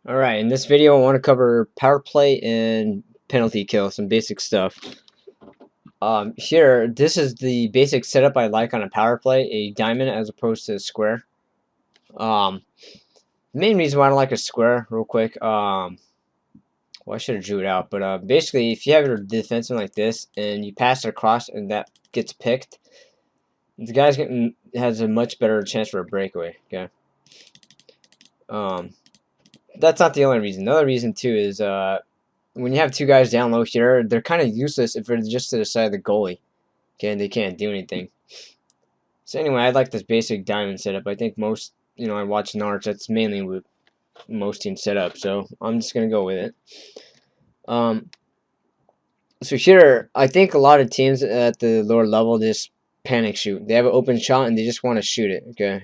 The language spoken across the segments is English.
Alright, in this video I want to cover power play and penalty kill, some basic stuff. Here, this is the basic setup I like on a power play, a diamond as opposed to a square. The main reason why I don't like a square, real quick, well, I should have drew it out, but basically, if you have your defenseman like this, and you pass it across and that gets picked, the guy's has a much better chance for a breakaway, okay? That's not the only reason. The other reason, too, is, when you have two guys down low here, they're kind of useless if they're just to the side of the goalie. Okay, and they can't do anything. So anyway, I like this basic diamond setup. I think most, I watch Narch. That's mainly what most teams set up. So I'm just gonna go with it. So here, I think a lot of teams at the lower level just panic shoot. They have an open shot and they just want to shoot it. Okay.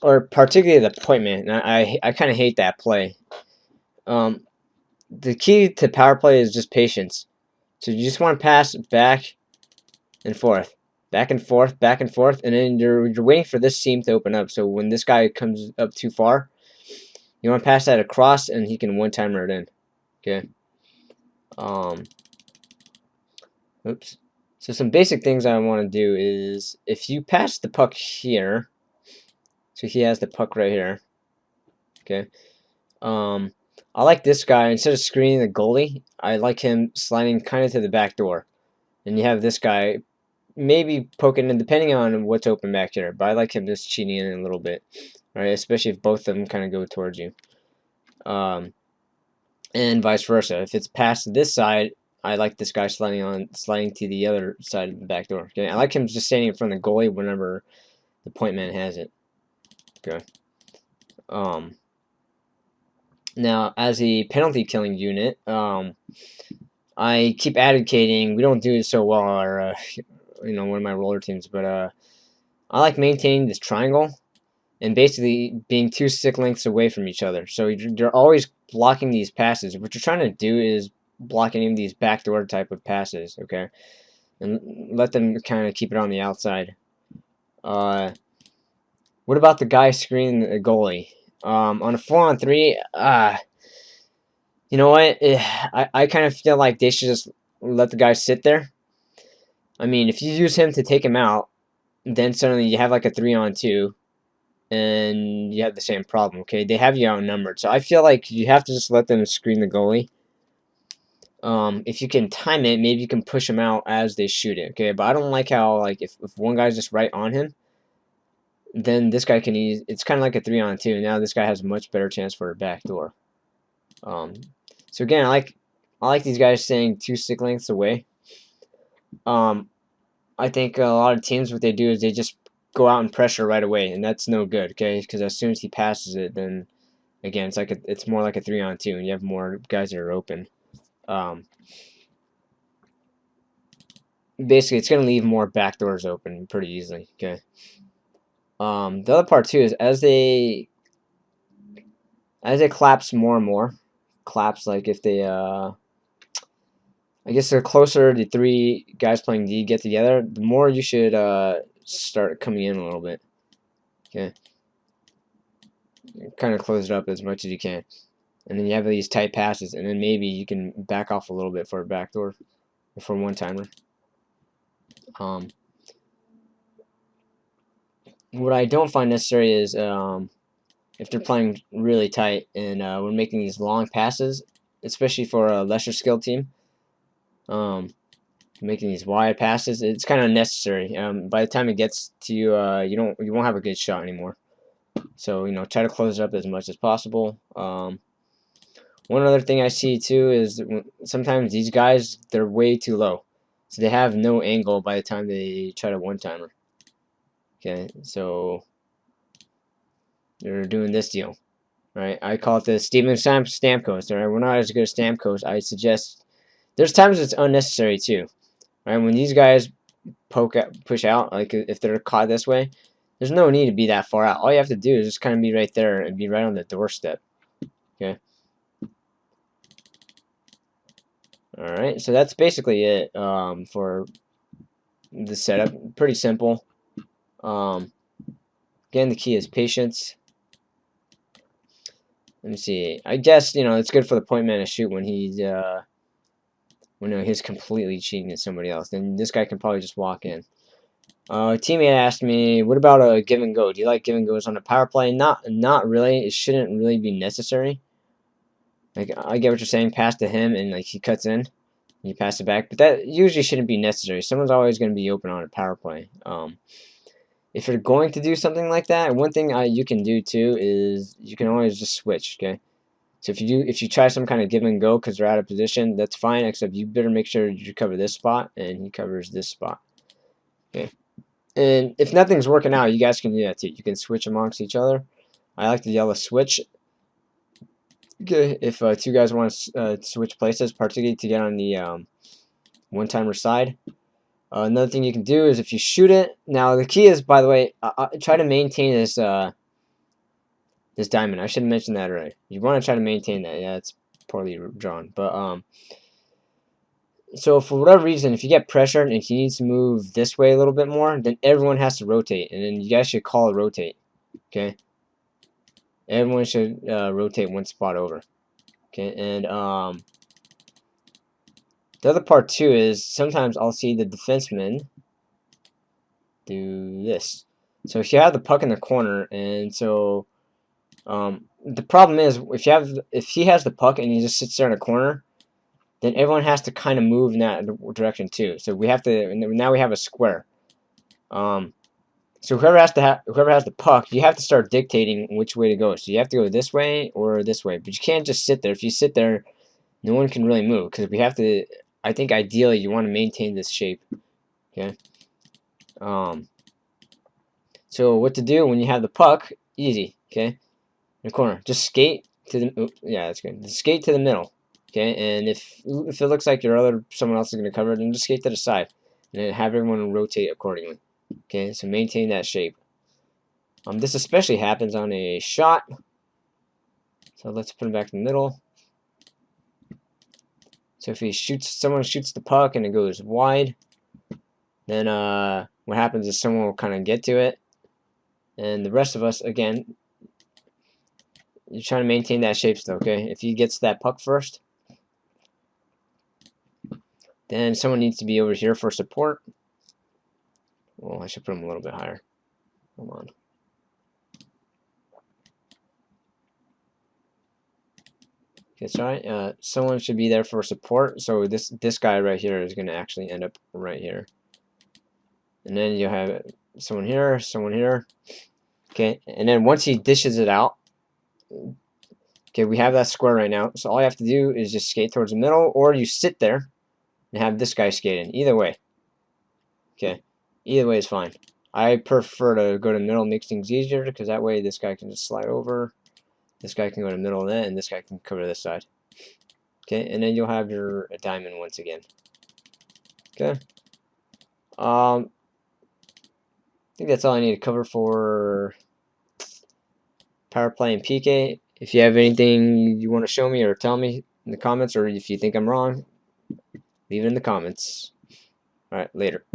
Or particularly the point man. I kind of hate that play. The key to power play is just patience. So you just want to pass back and forth, back and forth, back and forth, and then you're waiting for this seam to open up. So when this guy comes up too far, you want to pass that across, and he can one-timer it in. Okay. Oops. So some basic things I want to do is if you pass the puck here, so he has the puck right here. Okay. I like this guy, instead of screening the goalie, I like him sliding kind of to the back door. And you have this guy maybe poking in, depending on what's open back here. But I like him just cheating in a little bit, right? Especially if both of them kind of go towards you. And vice versa. If it's past this side, I like this guy sliding to the other side of the back door. Okay, I like him just standing in front of the goalie whenever the point man has it. Okay. Now, as a penalty killing unit, I keep advocating, we don't do it so well, or one of my roller teams, but I like maintaining this triangle and basically being 2 stick lengths away from each other. So you're always blocking these passes. What you're trying to do is block any of these backdoor type of passes, okay? And let them kind of keep it on the outside. What about the guy screening the goalie? On a 4-on-3, you know what? I kind of feel like they should just let the guy sit there. I mean, if you use him to take him out, then suddenly you have like a 3-on-2, and you have the same problem, okay? They have you outnumbered. So I feel like you have to just let them screen the goalie. If you can time it, maybe you can push them out as they shoot it, okay? But I don't like how, like, if one guy's just right on him, then this guy can use, it's kind of like a 3-on-2, and now this guy has a much better chance for a backdoor. So again, I like these guys staying 2 stick lengths away. I think a lot of teams, what they do is they just go out and pressure right away, and that's no good, okay? Because as soon as he passes it, then again, it's more like a 3-on-2, and you have more guys that are open. Basically, it's going to leave more back doors open pretty easily, okay? The other part too is as they collapse more and more, like if they I guess the closer the 3 guys playing D get together, the more you should start coming in a little bit. Okay. Kind of close it up as much as you can. And then you have these tight passes, and then maybe you can back off a little bit for a backdoor or for one-timer. What I don't find necessary is if they're playing really tight and we're making these long passes, especially for a lesser skilled team. Making these wide passes, it's kind of unnecessary. By the time it gets to you, you won't have a good shot anymore. So try to close it up as much as possible. One other thing I see too is sometimes these guys, they're way too low, so they have no angle by the time they try to one-timer. Okay, so they're doing this deal, right? I call it the Steven Stamkos. All right, we're not as good as Stamkos. I suggest there's times it's unnecessary too. Right, when these guys push out, like if they're caught this way, there's no need to be that far out. All you have to do is just kind of be right there and be right on the doorstep. Okay. All right, so that's basically it for the setup. Pretty simple. Again, the key is patience. Let me see. I guess, you know, it's good for the point man to shoot when he's when he's completely cheating at somebody else. Then this guy can probably just walk in. A teammate asked me, what about a give and go? Do you like give and goes on a power play? Not really. It shouldn't really be necessary. Like, I get what you're saying, pass to him, and like he cuts in, and you pass it back, but that usually shouldn't be necessary. Someone's always going to be open on a power play. If you're going to do something like that, one thing you can do too is you can always just switch. Okay, so if you try some kind of give and go because they're out of position, that's fine. Except you better make sure you cover this spot and he covers this spot. Okay, and if nothing's working out, you guys can do that too. You can switch amongst each other. I like to yell a switch. Okay, if two guys want to switch places, particularly to get on the one-timer side. Another thing you can do is if you shoot it. Now the key is, by the way, try to maintain this this diamond. I should have mentioned that already. You want to try to maintain that. Yeah, it's poorly drawn, but so for whatever reason, if you get pressured and he needs to move this way a little bit more, then everyone has to rotate, and then you guys should call a rotate. Okay. Everyone should rotate one spot over. Okay, and the other part too is sometimes I'll see the defenseman do this. So if you have the puck in the corner, and so the problem is if he has the puck and he just sits there in a corner, then everyone has to kind of move in that direction too. So we have to, and now we have a square. So whoever has the puck, you have to start dictating which way to go. So you have to go this way or this way, but you can't just sit there. If you sit there, no one can really move because we have to. I think ideally you want to maintain this shape. Okay. So what to do when you have the puck? Easy. Okay. In the corner, just skate to the. Oops, yeah, that's good. Just skate to the middle. Okay, and if it looks like someone else is going to cover it, then just skate to the side, and then have everyone rotate accordingly. Okay, so maintain that shape. This especially happens on a shot. So let's put him back in the middle. So if someone shoots the puck and it goes wide, then what happens is someone will kind of get to it, and the rest of us, again, you're trying to maintain that shape still. Okay, if he gets that puck first, then someone needs to be over here for support. Well, I should put him a little bit higher. Hold on. Okay, sorry. Someone should be there for support. So this guy right here is going to actually end up right here. And then you'll have someone here, someone here. Okay, and then once he dishes it out, okay, we have that square right now. So all you have to do is just skate towards the middle, or you sit there and have this guy skate in. Either way. Okay, either way is fine. I prefer to go to the middle, makes things easier, because that way this guy can just slide over. This guy can go to the middle of that, and this guy can cover this side. Okay, and then you'll have your diamond once again. Okay. I think that's all I need to cover for power play and PK. If you have anything you want to show me or tell me in the comments, or if you think I'm wrong, leave it in the comments. Alright, later.